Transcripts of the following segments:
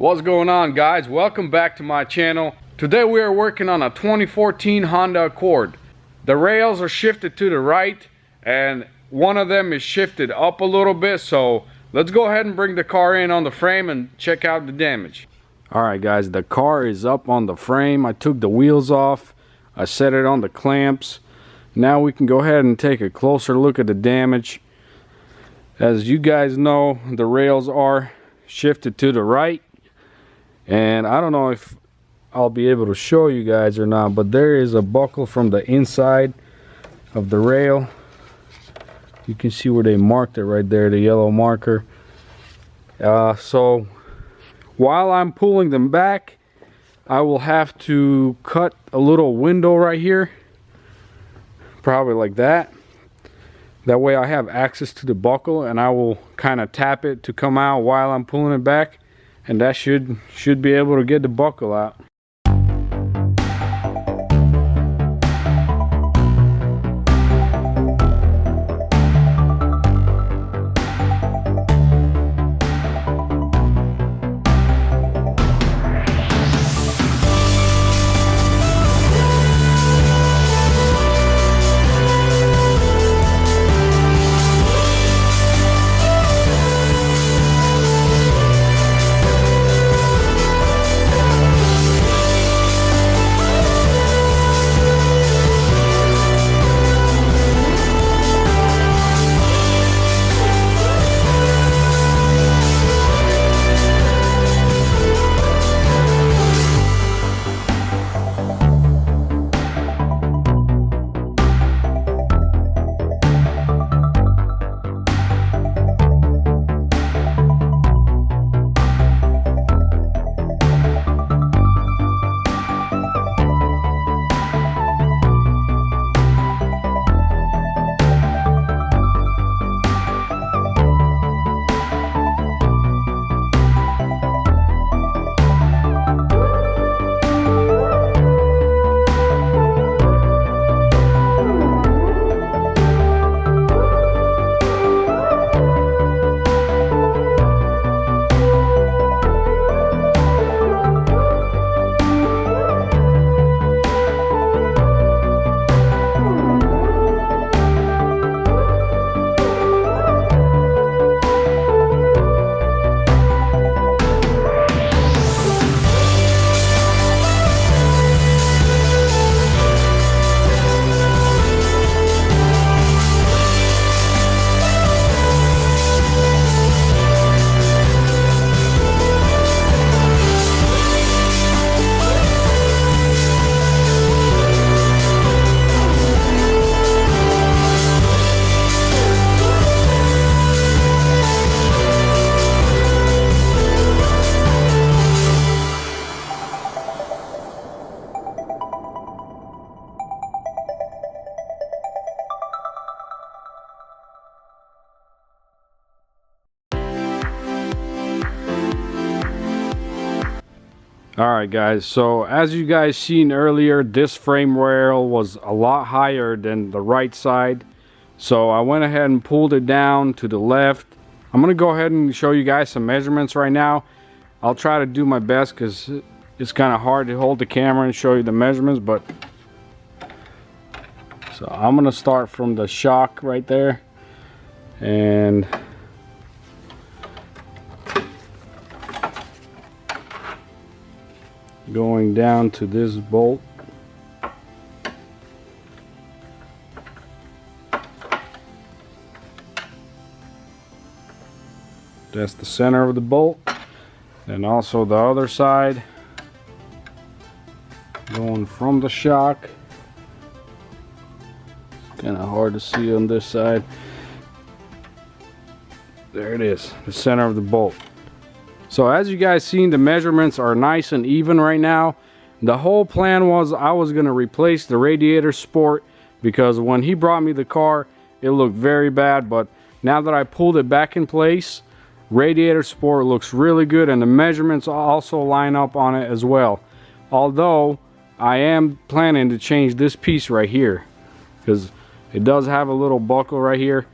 What's going on, guys? Welcome back to my channel. Today we are working on a 2014 Honda Accord. The rails are shifted to the right and one of them is shifted up a little bit, so let's go ahead and bring the car in on the frame and check out the damage. Alright guys, the car is up on the frame. I took the wheels off, I set it on the clamps. Now we can go ahead and take a closer look at the damage. As you guys know, the rails are shifted to the right, and I don't know if I'll be able to show you guys or not, but there is a buckle from the inside of the rail. You can see where they marked it right there, the yellow marker. So while I'm pulling them back, I will have to cut a little window right here, probably like that. That way I have access to the buckle, and I will kind of tap it to come out while I'm pulling it back, and that should be able to get the buckle out. Alright guys, so as you guys seen earlier, this frame rail was a lot higher than the right side, so I went ahead and pulled it down to the left. I'm gonna go ahead and show you guys some measurements right now. I'll try to do my best because it's kind of hard to hold the camera and show you the measurements, but so I'm gonna start from the shock right there and going down to this bolt. That's the center of the bolt, and also the other side, going from the shock. It's kind of hard to see on this side. There it is, the center of the bolt. So as you guys seen, the measurements are nice and even right now. The whole plan was I was going to replace the radiator sport because when he brought me the car, it looked very bad. But now that I pulled it back in place, radiator sport looks really good, and the measurements also line up on it as well. Although I am planning to change this piece right here because it does have a little buckle right here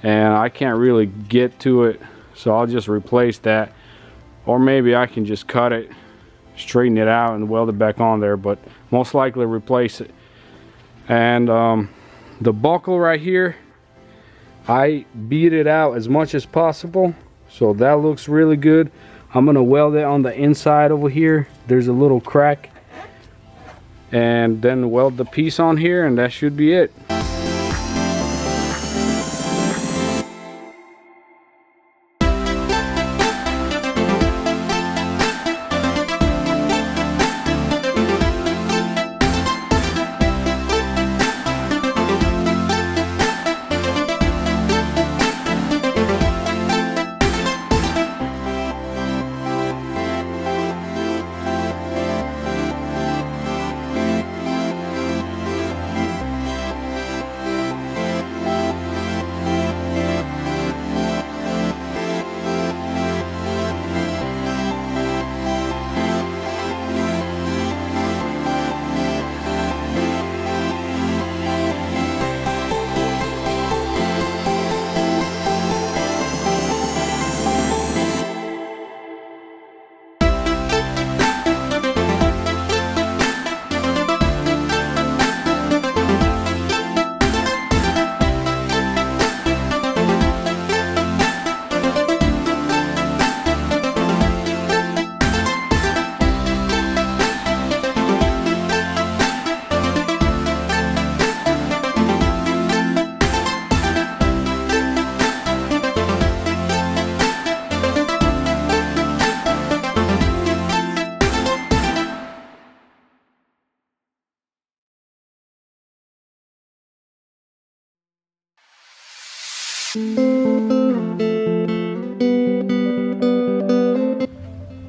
and I can't really get to it, so I'll just replace that. or maybe I can just cut it, straighten it out, and weld it back on there, but most likely replace it. And the buckle right here, I beat it out as much as possible, so that looks really good. I'm gonna weld it on the inside over here. There's a little crack, and then weld the piece on here, and that should be it.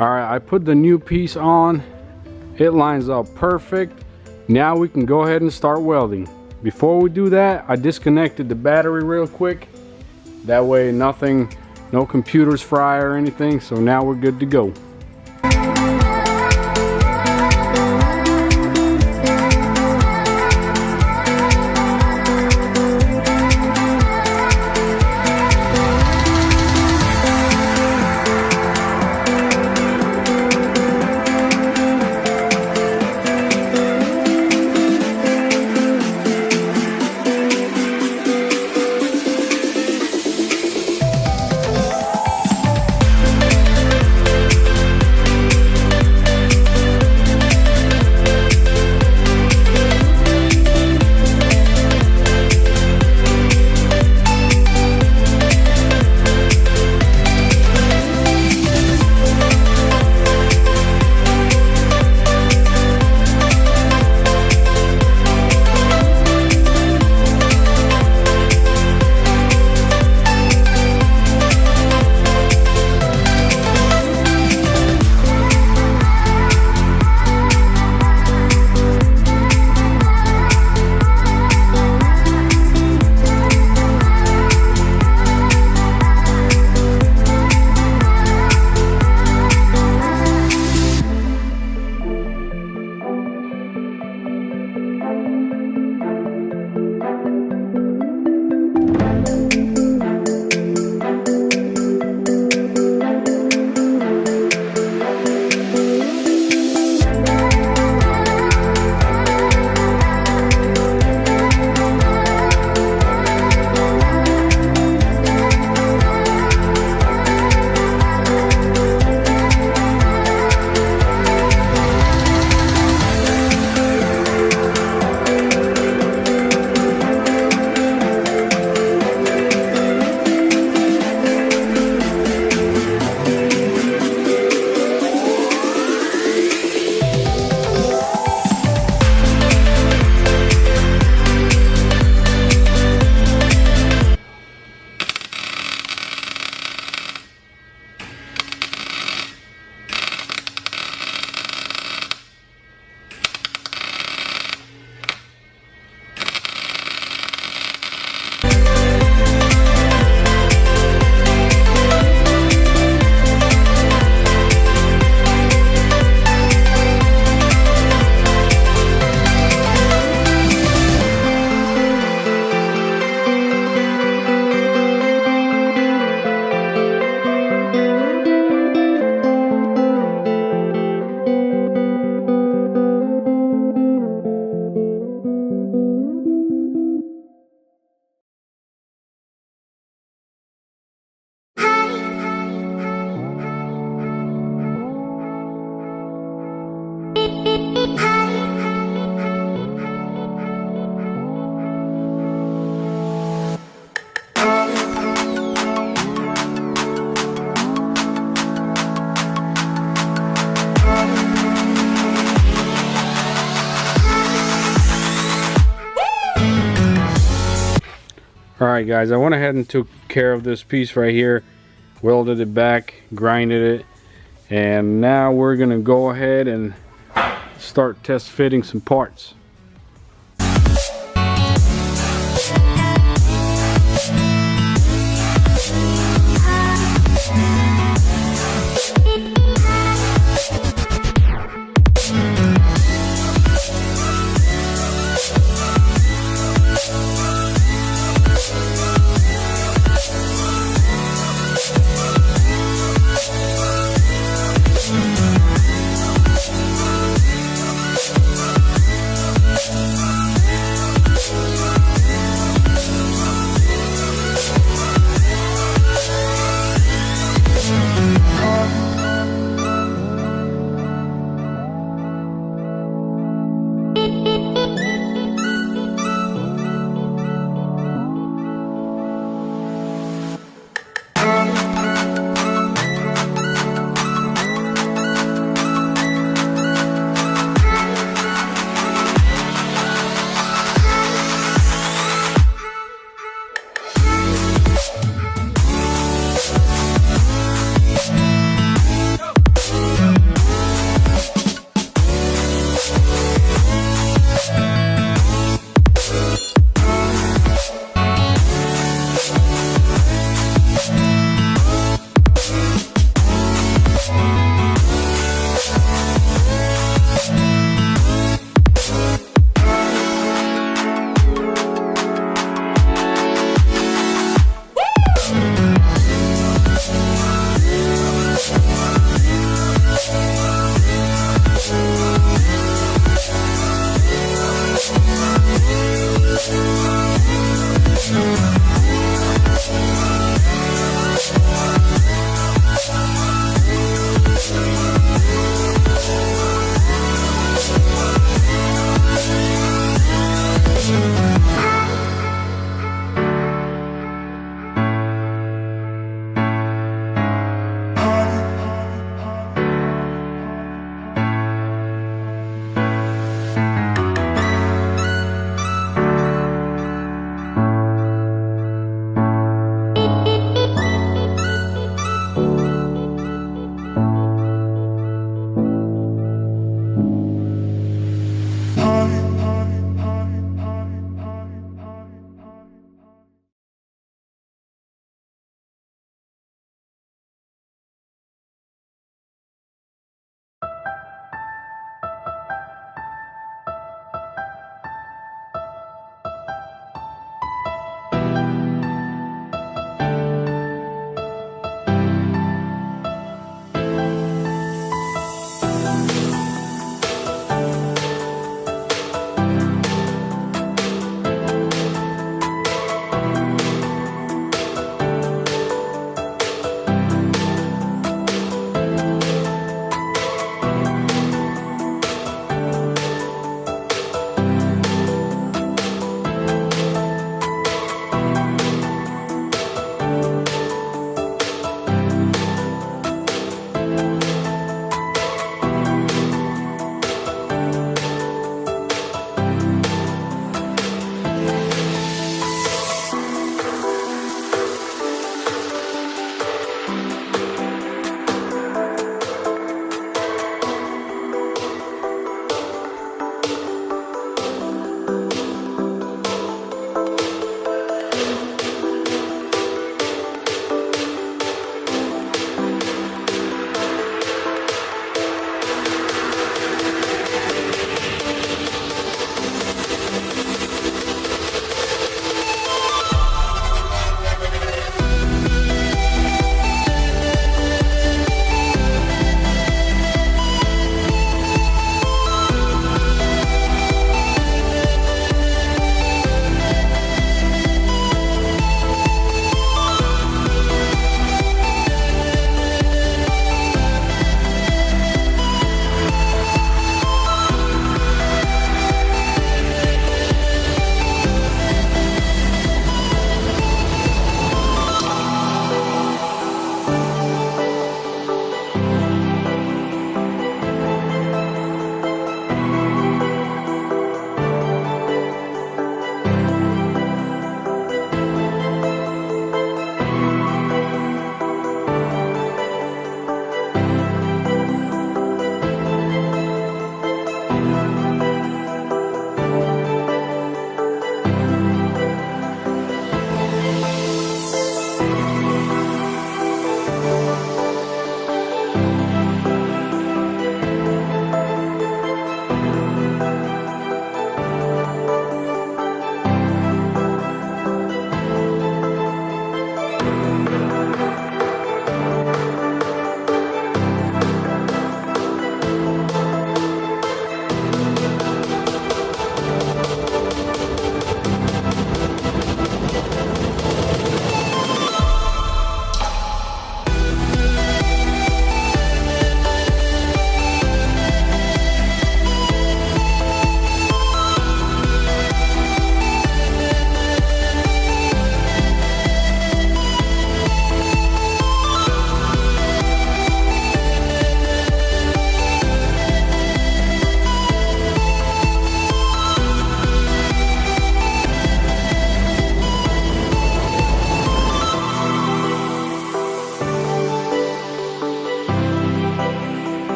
Alright, I put the new piece on. It lines up perfect. Now we can go ahead and start welding. Before we do that, I disconnected the battery real quick. That way nothing, no computers fry or anything, so now we're good to go. Alright guys, I went ahead and took care of this piece right here, welded it back, grinded it, and now we're gonna go ahead and start test fitting some parts.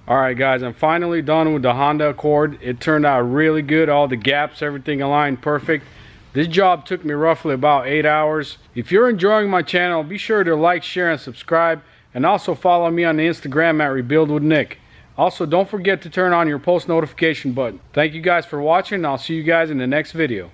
Alright guys, I'm finally done with the Honda Accord. It turned out really good. All the gaps, everything aligned perfect. This job took me roughly about 8 hours. If you're enjoying my channel, be sure to like, share, and subscribe. And also follow me on the Instagram at Rebuild with Nick. Also, don't forget to turn on your post notification button. Thank you guys for watching, and I'll see you guys in the next video.